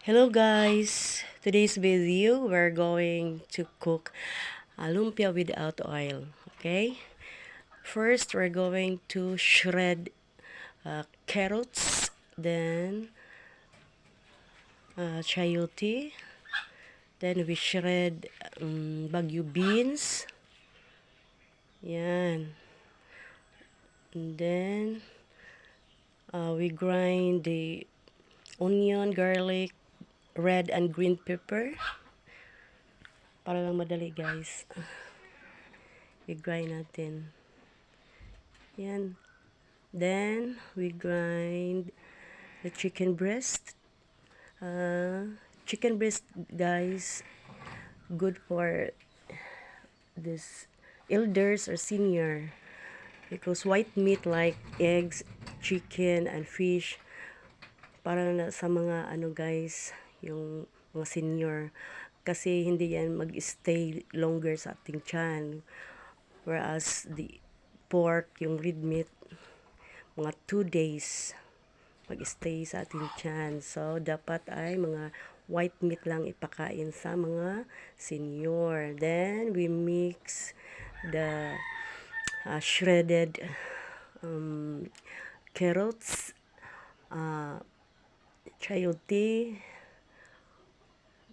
Hello guys! Today's video, we're going to cook lumpia without oil. Okay? First, we're going to shred carrots, then chayote, then we shred Baguio beans. Yan. And then we grind the onion, garlic, red and green pepper. Para lang madali guys. I-grind natin. Yan. Then, we grind the chicken breast. Chicken breast, guys, good for this elders or senior. Because white meat like eggs, chicken, and fish, para na sa mga guys, yung mga senior. Kasi hindi yan mag-stay longer sa ating tiyan. Whereas the pork, yung red meat, mga 2 days mag-stay sa ating tiyan. So, dapat ay mga white meat lang ipakain sa mga senior. Then, we mix the shredded carrots, chayote,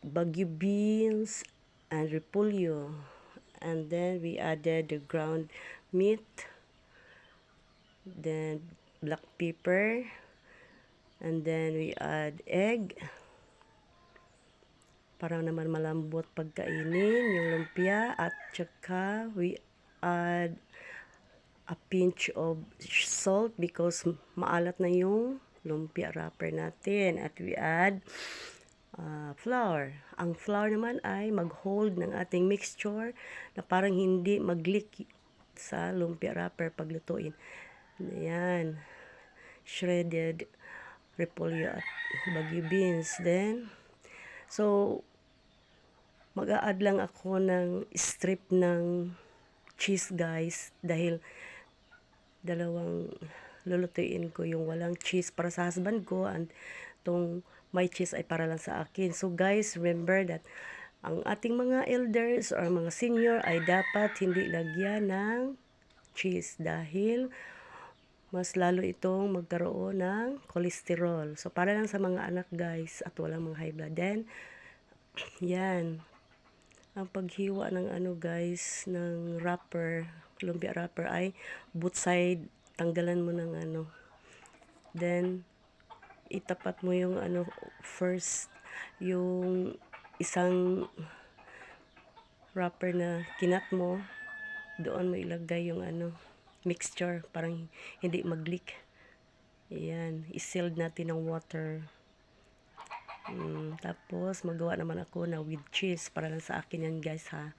Baguio beans, and repolyo. And then we added the ground meat, then black pepper, and then we add egg para naman malambot pagkainin yung lumpia, at saka we add a pinch of salt because maalat na yung lumpia wrapper natin, at we add flour. Ang flour naman ay mag-hold ng ating mixture na parang hindi mag-leak sa lumpia wrapper paglutuin. Ayan. Shredded repolyo at Baguio beans. Then, so, mag-a-add lang ako ng strip ng cheese guys dahil dalawang lulutuin ko, yung walang cheese para sa husband ko, and tong may cheese ay para lang sa akin. So guys, remember that ang ating mga elders or mga senior ay dapat hindi lagyan ng cheese dahil mas lalo itong magkaroon ng cholesterol. So para lang sa mga anak guys at walang mga high blood. Then, yan. Ang paghiwa ng guys, ng wrapper, lumpia wrapper ay both side, tanggalan mo ng Then, itapat mo yung first, yung isang wrapper na kinat mo, doon mo ilagay yung mixture, parang hindi mag-leak. Ayan, i-sealed natin ng water. Tapos, magawa naman ako na with cheese, para lang sa akin yan guys ha.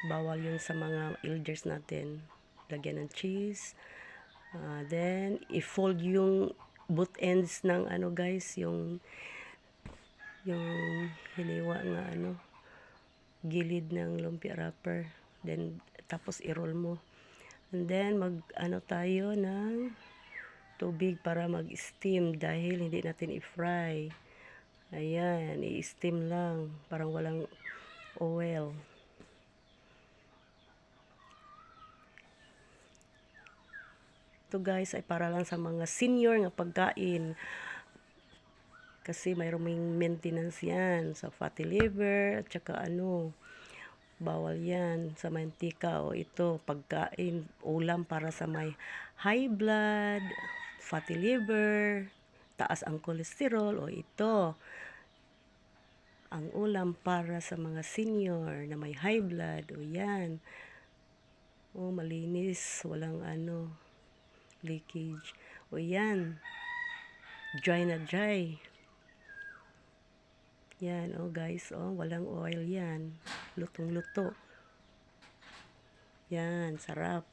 Bawal yung sa mga elders natin. Lagyan ng cheese. Then, i-fold yung both ends ng guys, yung hiniwa nga gilid ng lumpia wrapper. Then, tapos i-roll mo. And then, tayo ng tubig para mag-steam dahil hindi natin i-fry. Ayan, i-steam lang. Parang walang oil. Ito guys ay para lang sa mga senior nga pagkain. Kasi mayroong maintenance yan sa fatty liver, at saka bawal yan sa mantika. O ito, pagkain, ulam para sa may high blood, fatty liver, taas ang kolesterol. O ito, ang ulam para sa mga senior na may high blood. O yan. O malinis, walang leakage. O yan, dry na dry. Yan, guys, walang oil yan. Lutong-luto. Yan, sarap.